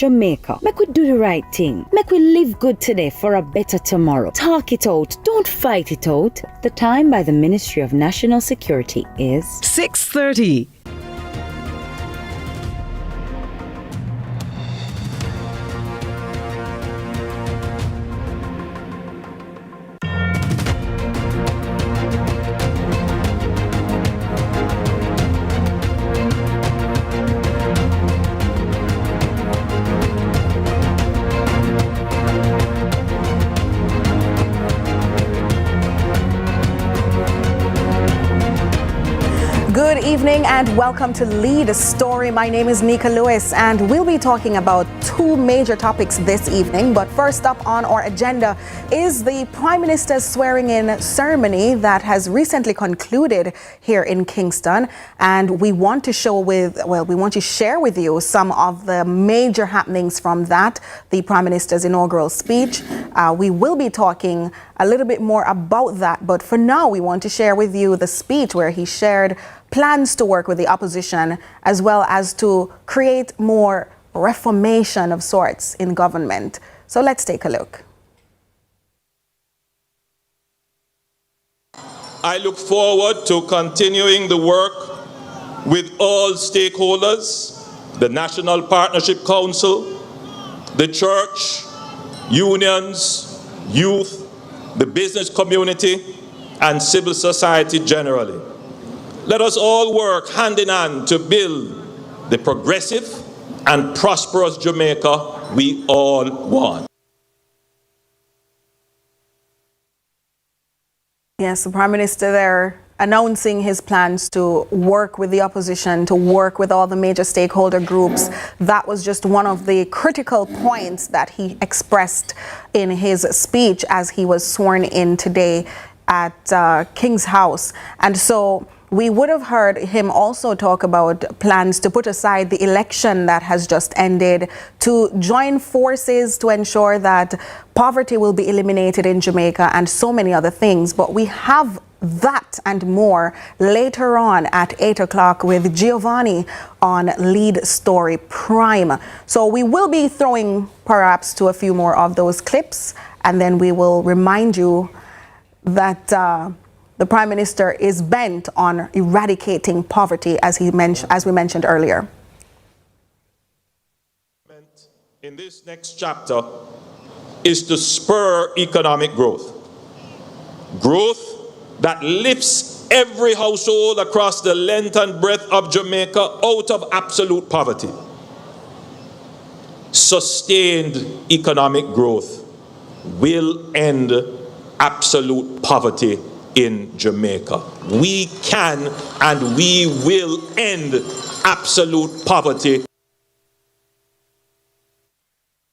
Jamaica. Make we do the right thing. Make we live good today for a better tomorrow. Talk it out. Don't fight it out. The time by the Ministry of National Security is 6:30. Good evening and welcome to Lead Story. My name is Nika Lewis and we'll be talking about two major topics this evening. But first up on our agenda is the Prime Minister's swearing-in ceremony that has recently concluded here in Kingston. And we want to share with you some of the major happenings from that, the Prime Minister's inaugural speech. We will be talking a little bit more about that. But for now, we want to share with you the speech where he shared plans to work with the opposition as well as to create more reformation of sorts in government. So let's take a look. I look forward to continuing the work with all stakeholders, the National Partnership Council, the church, unions, youth, the business community, and civil society generally. Let us all work hand in hand to build the progressive and prosperous Jamaica we all want. Yes, the Prime Minister there announcing his plans to work with the opposition, to work with all the major stakeholder groups. That was just one of the critical points that he expressed in his speech as he was sworn in today at King's House. And so we would have heard him also talk about plans to put aside the election that has just ended, to join forces to ensure that poverty will be eliminated in Jamaica and so many other things. But we have that and more later on at 8 o'clock with Giovanni on Lead Story Prime. So we will be throwing perhaps to a few more of those clips, and then we will remind you that the Prime Minister is bent on eradicating poverty, as we mentioned earlier. In this next chapter is to spur economic growth. Growth that lifts every household across the length and breadth of Jamaica out of absolute poverty. Sustained economic growth will end absolute poverty in Jamaica. We can and we will end absolute poverty.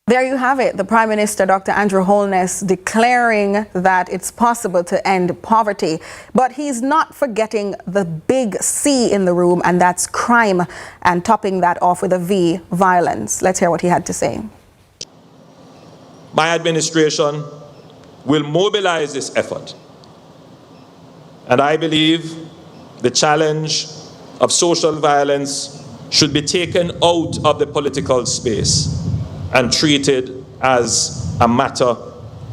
There you have it, the Prime Minister, Dr. Andrew Holness, declaring that it's possible to end poverty. But he's not forgetting the big C in the room, and that's crime, and topping that off with a V, violence. Let's hear what he had to say. My administration will mobilize this effort. And I believe the challenge of social violence should be taken out of the political space and treated as a matter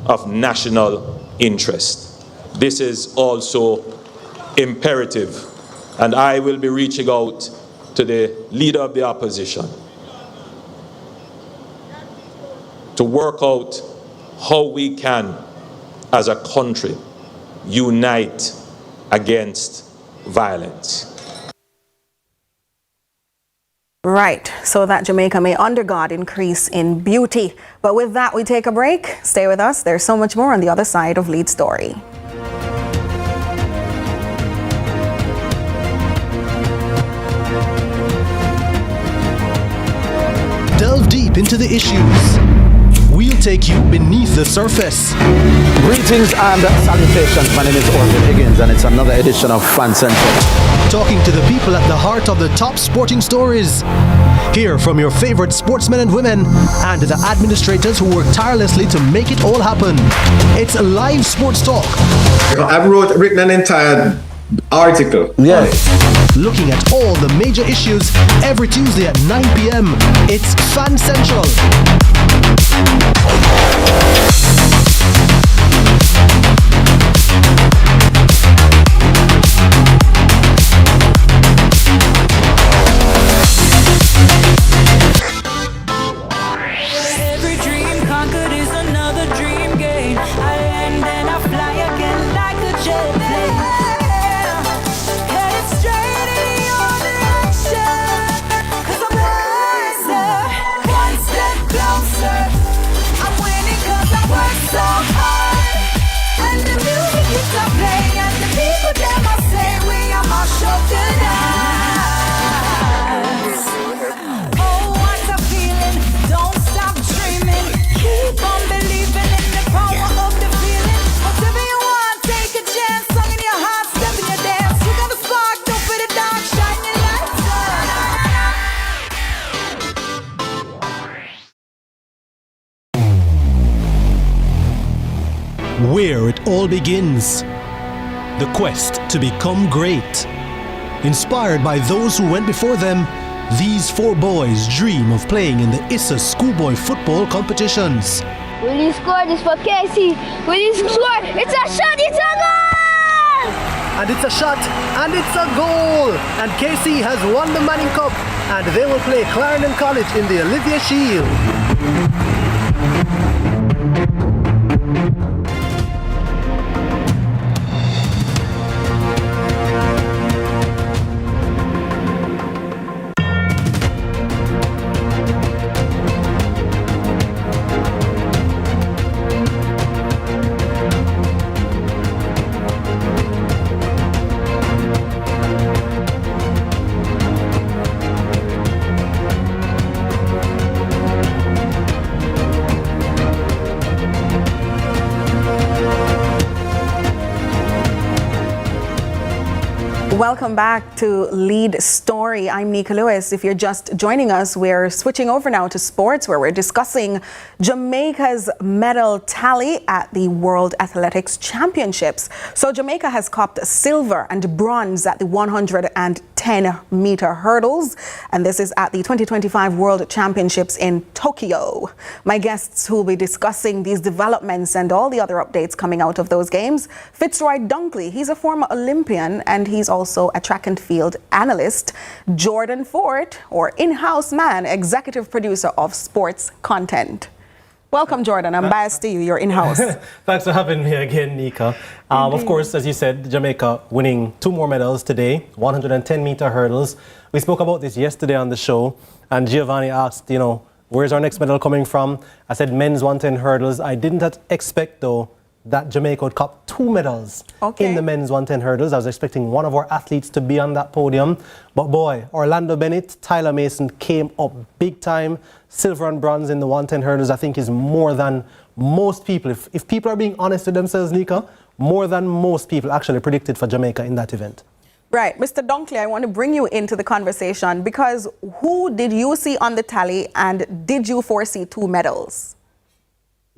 of national interest. This is also imperative, and I will be reaching out to the leader of the opposition to work out how we can, as a country, unite against violence. Right, so that Jamaica may under God increase in beauty. But with that, we take a break. Stay with us. There's so much more on the other side of Lead Story. Delve deep into the issues. We'll take you beneath the surface. Greetings and salutations. My name is Orville Higgins, and it's another edition of Fan Central. Talking to the people at the heart of the top sporting stories. Hear from your favorite sportsmen and women and the administrators who work tirelessly to make it all happen. It's a live sports talk. I've written an entire article. Yes. looking at all the major issues every Tuesday at 9 p.m. It's Fan Central. Every dream conquered is another dream game. I land and I fly again like a jet plane. Headed straight in your direction. 'Cause I'm wiser, one step closer. I'm winning 'cause I work so hard. And the music keeps on playing, and the people them I say we are my show tonight. Oh, what a feeling! Don't stop dreaming. Keep on believing in the power of the feeling. Whatever you want, take a chance. Song in your heart, step in your dance. You got a spark, don't fit it down, shine your lights Where it all begins. The quest to become great. Inspired by those who went before them, these four boys dream of playing in the ISSA schoolboy football competitions. Will you score this for Casey? Will you score? It's a shot, it's a goal! And it's a shot, and it's a goal! And Casey has won the Manning Cup, and they will play Clarendon College in the Olivia Shield. Welcome back to Lead Story. I'm Nika Lewis. If you're just joining us, we're switching over now to sports, where we're discussing Jamaica's medal tally at the World Athletics Championships. So Jamaica has copped silver and bronze at the 110-meter hurdles, and this is at the 2025 World Championships in Tokyo. My guests who will be discussing these developments and all the other updates coming out of those games: Fitzroy Dunkley, he's a former Olympian and he's also a track and field analyst; Jordan Fort, or in-house man, executive producer of sports content. Welcome, Jordan. I'm biased to you. You're in-house. Thanks for having me again, Nika. Of course, as you said, Jamaica winning 2 more medals today, 110-meter hurdles. We spoke about this yesterday on the show, and Giovanni asked, where's our next medal coming from? I said men's 110 hurdles. I didn't expect, though, that Jamaica would cop 2 medals in the men's 110 hurdles. I was expecting one of our athletes to be on that podium. But boy, Orlando Bennett, Tyler Mason came up big time. Silver and bronze in the 110 hurdles, I think, is more than most people. If people are being honest with themselves, Nika, more than most people actually predicted for Jamaica in that event. Right. Mr. Dunkley, I want to bring you into the conversation, because who did you see on the tally, and did you foresee 2 medals?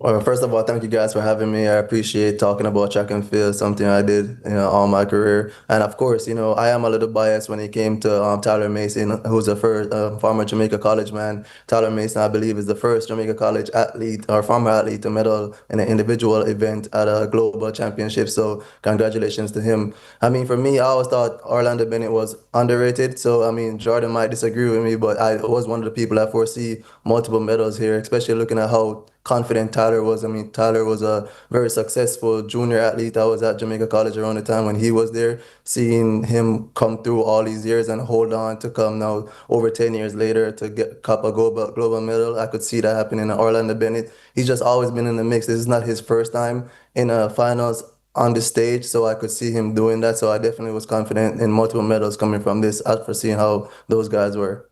Well, first of all, thank you guys for having me. I appreciate talking about track and field, something I did, all my career. And of course, I am a little biased when it came to Tyler Mason, who's the first former Jamaica College man. Tyler Mason, I believe, is the first Jamaica College athlete or former athlete to medal in an individual event at a global championship. So congratulations to him. I mean, for me, I always thought Orlando Bennett was underrated. So, I mean, Jordan might disagree with me, but I was one of the people that foresee multiple medals here, especially looking at how confident Tyler was. I mean, Tyler was a very successful junior athlete that was at Jamaica College around the time when he was there. Seeing him come through all these years and hold on to come now over 10 years later to get cup a global medal, I could see that happening in Orlando Bennett. He's just always been in the mix. This is not his first time in a finals on the stage, so I could see him doing that. So I definitely was confident in multiple medals coming from this, as for seeing how those guys were.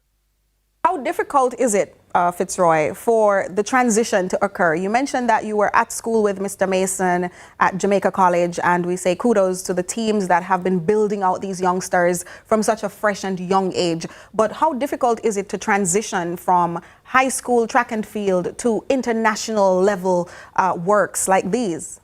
How difficult is it, Fitzroy, for the transition to occur? You mentioned that you were at school with Mr. Mason at Jamaica College, and we say kudos to the teams that have been building out these youngsters from such a fresh and young age. But how difficult is it to transition from high school track and field to international level works like these?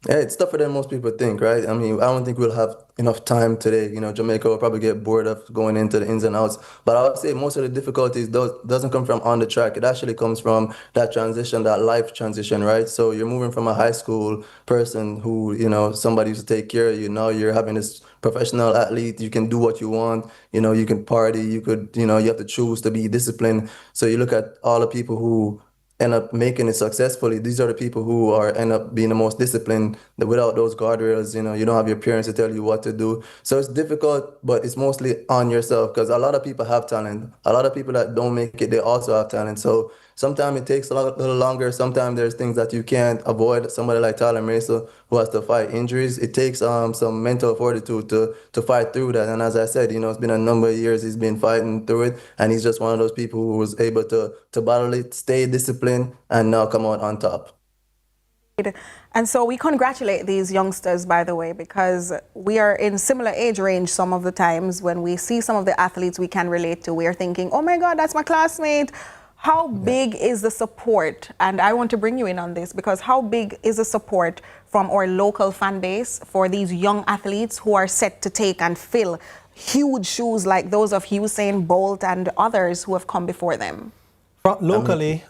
Yeah, it's tougher than most people think, right? I mean, I don't think we'll have enough time today. You know, Jamaica will probably get bored of going into the ins and outs. But I would say most of the difficulties doesn't come from on the track. It actually comes from that transition, that life transition, right? So you're moving from a high school person who, you know, somebody used to take care of you. Now you're having this professional athlete. You can do what you want. You know, you can party. You could, you know, you have to choose to be disciplined. So you look at all the people who end up making it successfully. These are the people who are end up being the most disciplined. That without those guardrails, you know, you don't have your parents to tell you what to do. So it's difficult, but it's mostly on yourself because a lot of people have talent. A lot of people that don't make it, they also have talent. So sometimes it takes a little longer. Sometimes there's things that you can't avoid. Somebody like Tyler Mesa who has to fight injuries. It takes some mental fortitude to fight through that. And as I said, you know, it's been a number of years he's been fighting through it, and he's just one of those people who was able to battle it, stay disciplined, and now come out on top. And so we congratulate these youngsters, by the way, because we are in similar age range some of the times. When we see some of the athletes we can relate to, we are thinking, oh my God, that's my classmate. How big is the support? And I want to bring you in on this, because how big is the support from our local fan base for these young athletes who are set to take and fill huge shoes like those of Usain Bolt and others who have come before them? Locally,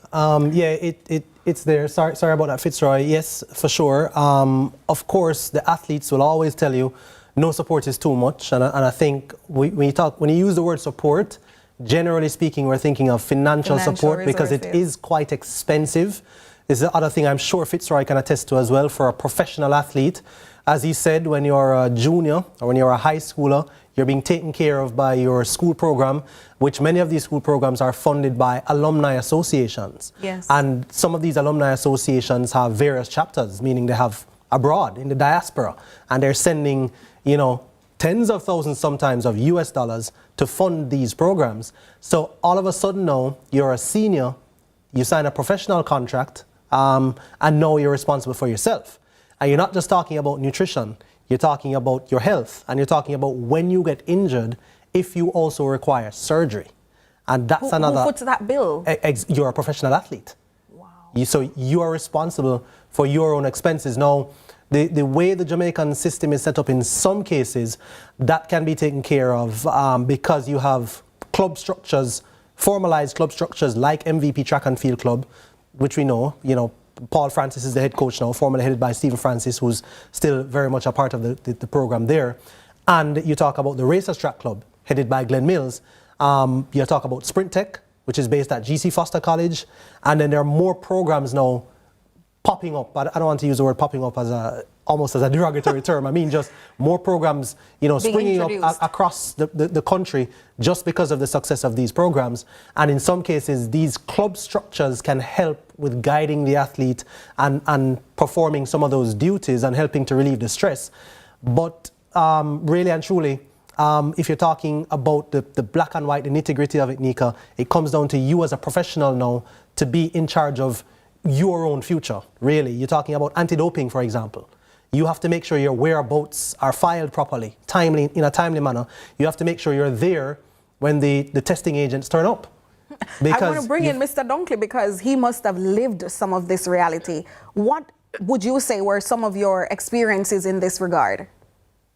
it's there. Sorry about that, Fitzroy. Yes, for sure. Of course, the athletes will always tell you no support is too much. And I think when you use the word support, generally speaking, we're thinking of financial support because it is quite expensive. Is the other thing I'm sure Fitzroy can attest to as well for a professional athlete. As he said, when you're a junior or when you're a high schooler, you're being taken care of by your school program, which many of these school programs are funded by alumni associations. Yes. And some of these alumni associations have various chapters, meaning they have abroad in the diaspora, and they're sending, you know, tens of thousands sometimes of US dollars to fund these programs. So all of a sudden now, you're a senior, you sign a professional contract, and now you're responsible for yourself. And you're not just talking about nutrition, you're talking about your health, and you're talking about when you get injured, if you also require surgery. And that's Who puts that bill? You're a professional athlete. Wow. So you are responsible for your own expenses. Now, the way the Jamaican system is set up in some cases, that can be taken care of because you have club structures, formalized club structures like MVP Track and Field Club, which we know, you know, Paul Francis is the head coach now, formerly headed by Stephen Francis, who's still very much a part of the program there. And you talk about the Racers Track Club, headed by Glenn Mills. You talk about Sprint Tech, which is based at GC Foster College. And then there are more programs now popping up. I don't want to use the word popping up as almost as a derogatory term. I mean, just more programs, you know, springing up across the country just because of the success of these programs. And in some cases, these club structures can help with guiding the athlete and performing some of those duties and helping to relieve the stress. But really and truly, if you're talking about the black and white, the nitty-gritty of it, Nika, it comes down to you as a professional now to be in charge of your own future, really. You're talking about anti-doping, for example. You have to make sure your whereabouts are filed properly, in a timely manner. You have to make sure you're there when the testing agents turn up. I want to bring in Mr. Dunkley because he must have lived some of this reality. What would you say were some of your experiences in this regard?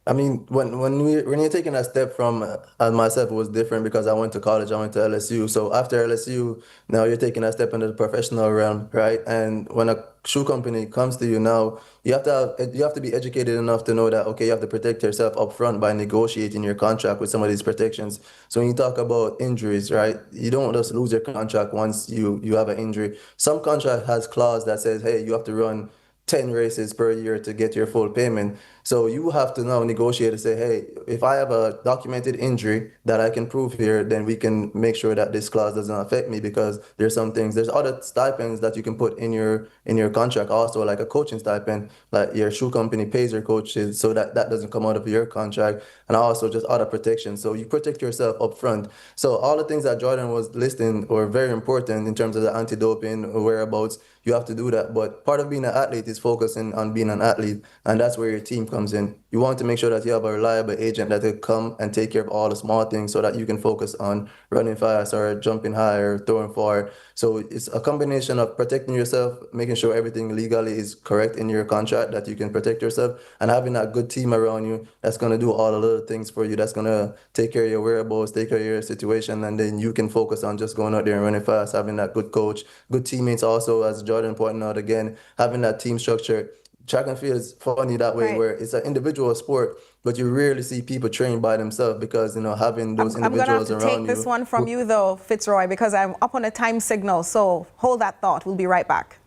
I mean, when you're taking that step from myself, it was different because I went to college, I went to LSU. So after LSU, now you're taking that step into the professional realm, right? And when a shoe company comes to you now, you have to be educated enough to know that, okay, you have to protect yourself up front by negotiating your contract with some of these protections. So when you talk about injuries, right, you don't just lose your contract once you have an injury. Some contract has clause that says, hey, you have to run 10 races per year to get your full payment. So you have to now negotiate to say, hey, if I have a documented injury that I can prove here, then we can make sure that this clause doesn't affect me because there's some things, there's other stipends that you can put in your contract also, like a coaching stipend, like your shoe company pays your coaches so that doesn't come out of your contract, and also just other protections. So you protect yourself up front. So all the things that Jordan was listing were very important in terms of the anti-doping whereabouts. You have to do that. But part of being an athlete is focusing on being an athlete, and that's where your team comes in. You want to make sure that you have a reliable agent that will come and take care of all the small things so that you can focus on running fast or jumping high or throwing far. So it's a combination of protecting yourself, making sure everything legally is correct in your contract, that you can protect yourself, and having that good team around you that's going to do all the little things for you, that's going to take care of your wearables, take care of your situation, and then you can focus on just going out there and running fast, having that good coach, good teammates also, as Jordan pointed out again, having that team structure. Track and field is funny that way, where it's an individual sport, but you rarely see people train by themselves because, you know, having those individuals around you. I'm going to have to take this one from you, though, Fitzroy, because I'm up on a time signal. So hold that thought. We'll be right back.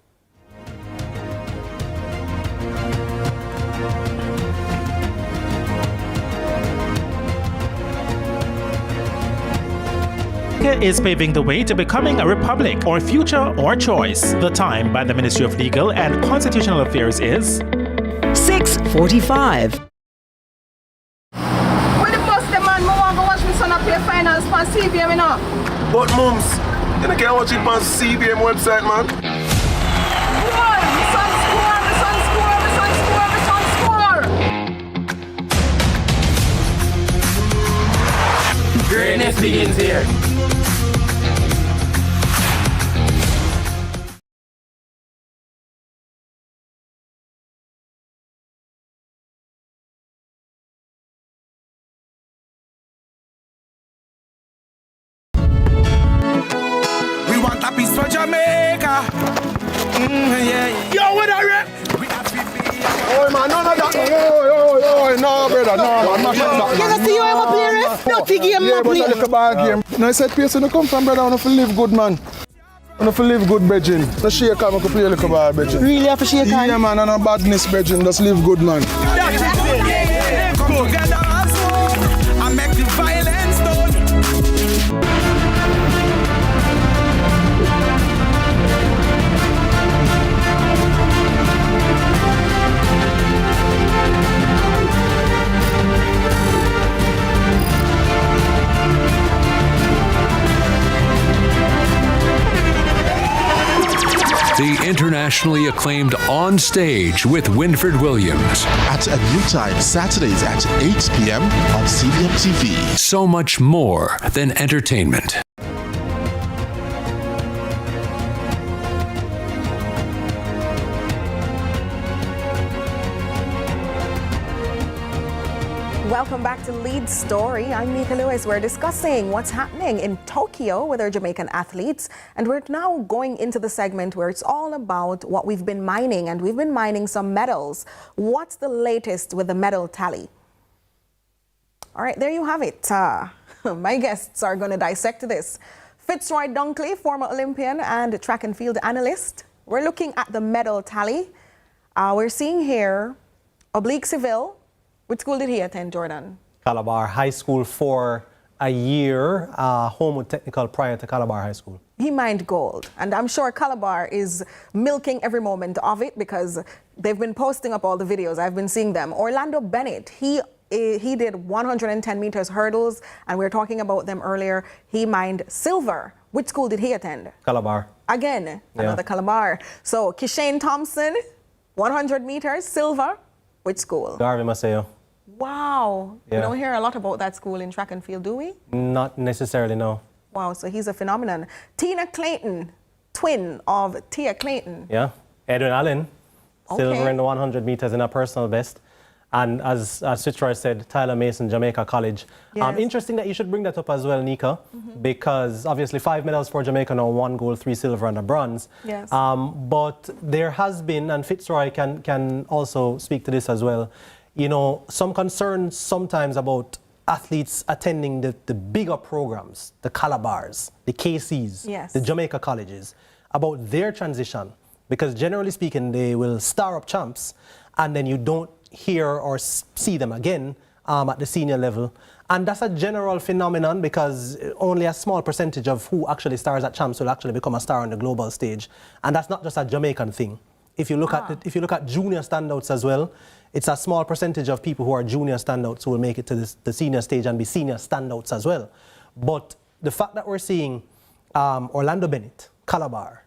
Is paving the way to becoming a republic, or future or choice. The time by the Ministry of Legal and Constitutional Affairs is 6:45. When the bus the man, I want to watch my son play finals for CVM, you know. But mums, you can't watch it on CVM website, man. Score! My son score! My son score! My son score! My son score! greatness begins here. Peace for Jamaica. Yeah. Yo, what are you? Oh man, none of that. Oh, no, brother, no. I'm not that. You see you ever play ref? No game, yeah, but I look a bad game. No, I said, Pearson, you come from, brother. I want to live good, man. I want to live good, Bridging. No shake on, I can play a little bad, Bridging. Really have to shake on? Yeah, man, and a badness, Bridging. Just live good, man. That's it. Come together as one and make the violence done. The internationally acclaimed On Stage with Winford Williams. At a new time, Saturdays at 8 p.m. on CVM TV. So much more than entertainment. Welcome back to Lead Story. I'm Mika Lewis. We're discussing what's happening in Tokyo with our Jamaican athletes. And we're now going into the segment where it's all about what we've been mining. And we've been mining some medals. What's the latest with the medal tally? All right, there you have it. My guests are going to dissect this. Fitzroy Dunkley, former Olympian and track and field analyst. We're looking at the medal tally. We're seeing here Oblique Seville. Which school did he attend, Jordan? Calabar High School for a year, Homewood Technical prior to Calabar High School. He mined gold, and I'm sure Calabar is milking every moment of it because they've been posting up all the videos. I've been seeing them. Orlando Bennett, he did 110 meters hurdles, and we were talking about them earlier. He mined silver. Which school did he attend? Calabar. Again, another Calabar. So Kishane Thompson, 100 meters, silver. Which school? Garvey Maceo. Wow. Yeah. We don't hear a lot about that school in track and field, do we? Not necessarily, no. Wow, so he's a phenomenon. Tina Clayton, twin of Tia Clayton. Yeah. Edwin Allen, Okay. silver in the 100 meters in a personal best. And as Fitzroy said, Tyler Mason, Jamaica College. Yes. Interesting that you should bring that up as well, Nika, because obviously 5 medals for Jamaica now, 1 gold, 3 silver and a bronze. Yes. But there has been, and Fitzroy can also speak to this as well, you know, some concerns sometimes about athletes attending the bigger programs, the Calabars, the KCs, Yes. the Jamaica colleges, about their transition. Because generally speaking, they will star up champs and then you don't hear or see them again at the senior level. And that's a general phenomenon because only a small percentage of who actually stars at champs will actually become a star on the global stage. And that's not just a Jamaican thing. If you look at junior standouts as well, it's a small percentage of people who are junior standouts who will make it to the senior stage and be senior standouts as well. But the fact that we're seeing Orlando Bennett, Calabar,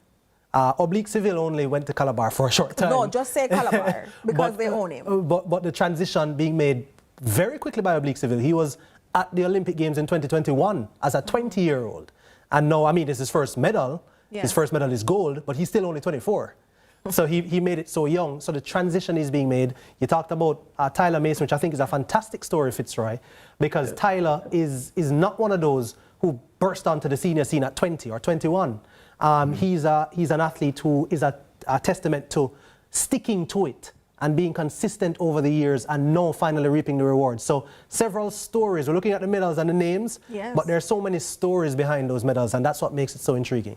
Oblique Civil only went to Calabar for a short time. No, just say Calabar because they own him. But the transition being made very quickly by Oblique Civil. He was at the Olympic Games in 2021 as a 20-year-old. And now, I mean, it's his first medal. Yeah. His first medal is gold, but he's still only 24. So he made it so young. So the transition is being made. You talked about Tyler Mason, which I think is a fantastic story, Fitzroy, because Tyler is not one of those who burst onto the senior scene at 20 or 21. He's an athlete who is a testament to sticking to it and being consistent over the years and now finally reaping the rewards. So several stories. We're looking at the medals and the names, but there are so many stories behind those medals, and that's what makes it so intriguing.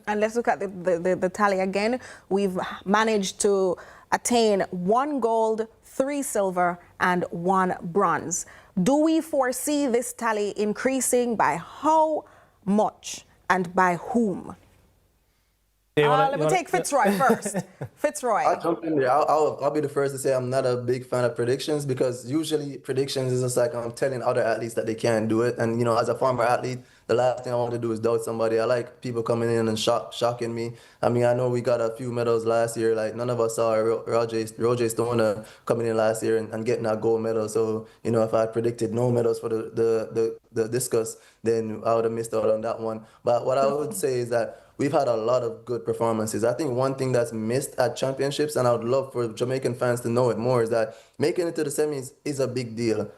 And let's look at the tally again. We've managed to attain 1 gold, 3 silver, and 1 bronze. Do we foresee this tally increasing by how much and by whom? Let me take Fitzroy first. Fitzroy. I'll jump in there. I'll be the first to say I'm not a big fan of predictions, because usually predictions is just like I'm telling other athletes that they can't do it. And, you know, as a former athlete, the last thing I want to do is doubt somebody. I like people coming in and shocking me. I mean, I know we got a few medals last year. Like, none of us saw Roger Stoner coming in last year and getting a gold medal. So, you know, if I predicted no medals for the discus, then I would have missed out on that one. But what I would say is that we've had a lot of good performances. I think one thing that's missed at championships, and I would love for Jamaican fans to know it more, is that making it to the semis is a big deal.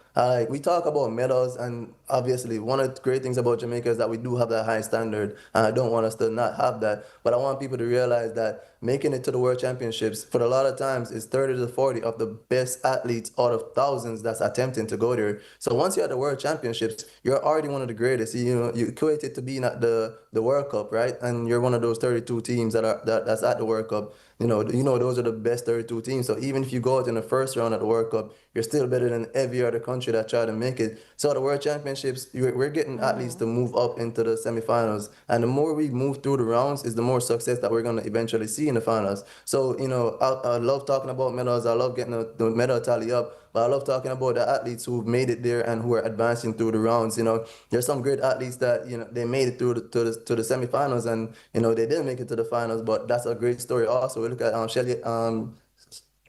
We talk about medals, and obviously one of the great things about Jamaica is that we do have that high standard, and I don't want us to not have that. But I want people to realize that making it to the World Championships, for a lot of times, is 30 to 40 of the best athletes out of thousands that's attempting to go there. So once you're at the World Championships, you're already one of the greatest. You know, you equate it to being at the World Cup, right? And you're one of those 32 teams that's at the World Cup. You know, those are the best 32 teams. So even if you go out in the first round at the World Cup, you're still better than every other country that try to make it. So the World Championships, we're getting athletes to move up into the semifinals. And the more we move through the rounds is the more success that we're going to eventually see in the finals. So, you know, I love talking about medals. I love getting the medal tally up. But I love talking about the athletes who've made it there and who are advancing through the rounds. You know, there's some great athletes that, you know, they made it through to the semifinals, and, you know, they didn't make it to the finals. But that's a great story also. We look at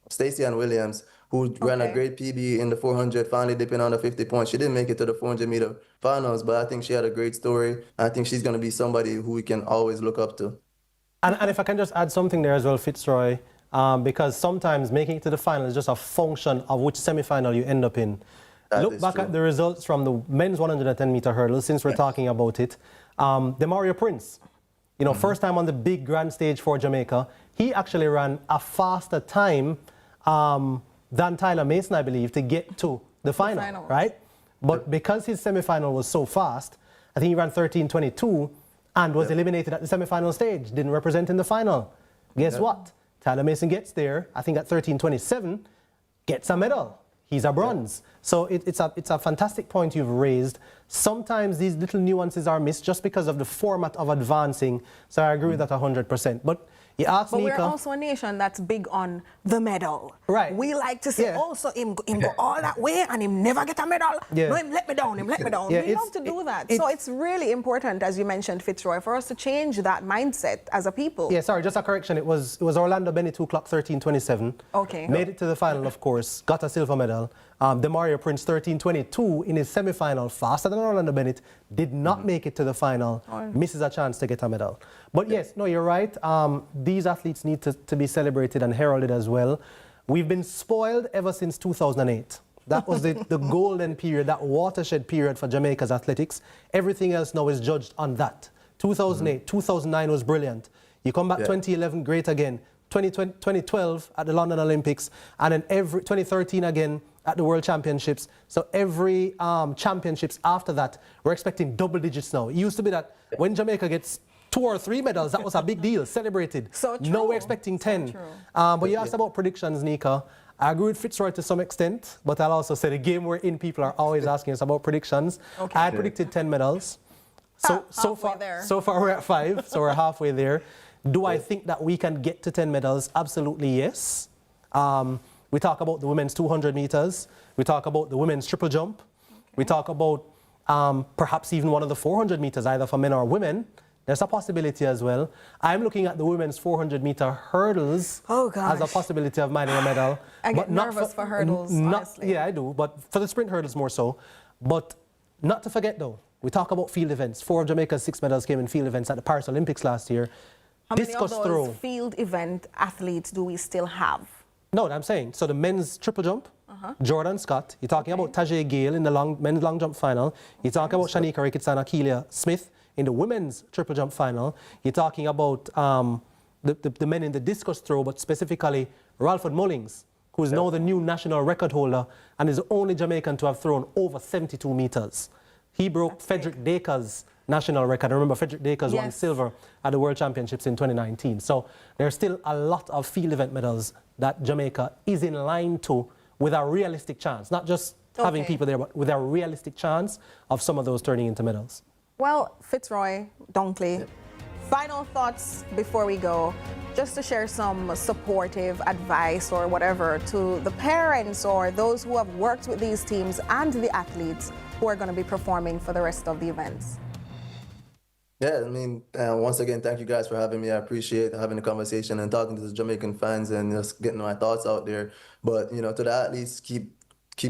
Stacey Ann Williams, who ran a great PB in the 400, finally dipping under 50 points. She didn't make it to the 400-meter finals, but I think she had a great story. I think she's going to be somebody who we can always look up to. And if I can just add something there as well, Fitzroy, because sometimes making it to the final is just a function of which semi-final you end up in. Look back at the results from the men's 110-meter hurdle, since we're talking about it. Demario Prince, you know, first time on the big grand stage for Jamaica, he actually ran a faster time than Tyler Mason, I believe, to get to the final, right? But because his semi-final was so fast, I think he ran 13:22 and was eliminated at the semi-final stage, didn't represent in the final. Guess what? Tyler Mason gets there, I think at 13:27, gets a medal. He's a bronze. So it's a fantastic point you've raised. Sometimes these little nuances are missed just because of the format of advancing. So I agree with that 100%. But you asked But Nika, we're also a nation that's big on the medal. Right. We like to say, oh, so him go all that way and him never get a medal. No, him let me down, him let me down. We love to do that. So it's really important, as you mentioned, Fitzroy, for us to change that mindset as a people. Yeah, sorry, just a correction. It was Orlando Bennett who clocked 13:27. Okay. Made it to the final, of course, got a silver medal. Demario Prince 13:22 in his semi-final, faster than Orlando Bennett, did not make it to the final, misses a chance to get a medal. But yes, no, you're right. These athletes need to be celebrated and heralded as well. We've been spoiled ever since 2008. That was the golden period, that watershed period for Jamaica's athletics. Everything else now is judged on that. 2008, 2009 was brilliant. You come back 2011, great again. 2012 at the London Olympics, and then 2013 again at the World Championships. So every championships after that, we're expecting double digits now. It used to be that when Jamaica gets 2 or 3 medals, that was a big deal, celebrated. So true. Now we're expecting 10. But you asked about predictions, Nika. I agree with Fitzroy to some extent, but I'll also say the game we're in, people are always asking us about predictions. I predicted 10 medals. So far we're at 5, so we're halfway there. Do I think that we can get to 10 medals? Absolutely, yes. We talk about the women's 200 meters. We talk about the women's triple jump. We talk about perhaps even one of the 400 meters, either for men or women. There's a possibility as well. I'm looking at the women's 400-meter hurdles as a possibility of mining a medal. I get nervous for hurdles, honestly. Yeah, I do, but for the sprint hurdles more so. But not to forget, though, we talk about field events. 4 of Jamaica's 6 medals came in field events at the Paris Olympics last year. How many of those field event athletes do we still have? No, I'm saying, so the men's triple jump, Jordan Scott, you're talking about Tajay Gale in the men's long jump final, you're talking about Shanika Ricketson, Akeelia Smith in the women's triple jump final, you're talking about the men in the discus throw, but specifically Ralford Mullings, who is now the new national record holder and is the only Jamaican to have thrown over 72 meters. He broke Frederick Dacre's national record. I remember Frederick Dacres won silver at the World Championships in 2019. So there's still a lot of field event medals that Jamaica is in line to with a realistic chance. Not just having people there, but with a realistic chance of some of those turning into medals. Well, Fitzroy, Dunkley, final thoughts before we go, just to share some supportive advice or whatever to the parents or those who have worked with these teams and the athletes who are going to be performing for the rest of the events. Yeah, I mean, once again, thank you guys for having me. I appreciate having a conversation and talking to the Jamaican fans and just getting my thoughts out there. But, you know, to the athletes, keep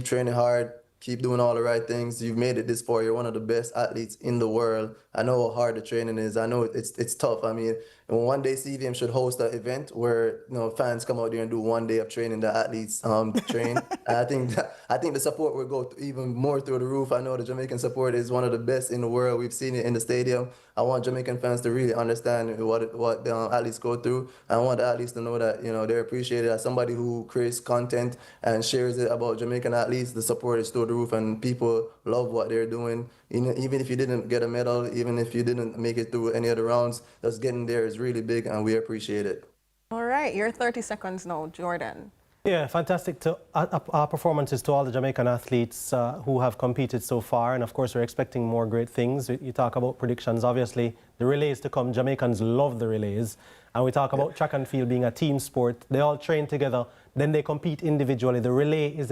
training hard. Keep doing all the right things. You've made it this far. You're one of the best athletes in the world. I know how hard the training is. I know it's tough. I mean, one day CVM should host an event where fans come out there and do 1 day of training. The athletes train. And I think the support will go even more through the roof. I know the Jamaican support is one of the best in the world. We've seen it in the stadium. I want Jamaican fans to really understand what the athletes go through. I want the athletes to know that they're appreciated. As somebody who creates content and shares it about Jamaican athletes, the support is through the roof and people love what they're doing. Even if you didn't get a medal, even if you didn't make it through any of the rounds, just getting there is really big and we appreciate it. All right, your 30 seconds now, Jordan. Yeah, fantastic performances to all the Jamaican athletes who have competed so far. And of course, we're expecting more great things. You talk about predictions. Obviously, the relays to come, Jamaicans love the relays. And we talk about track and field being a team sport. They all train together, then they compete individually. The relay is the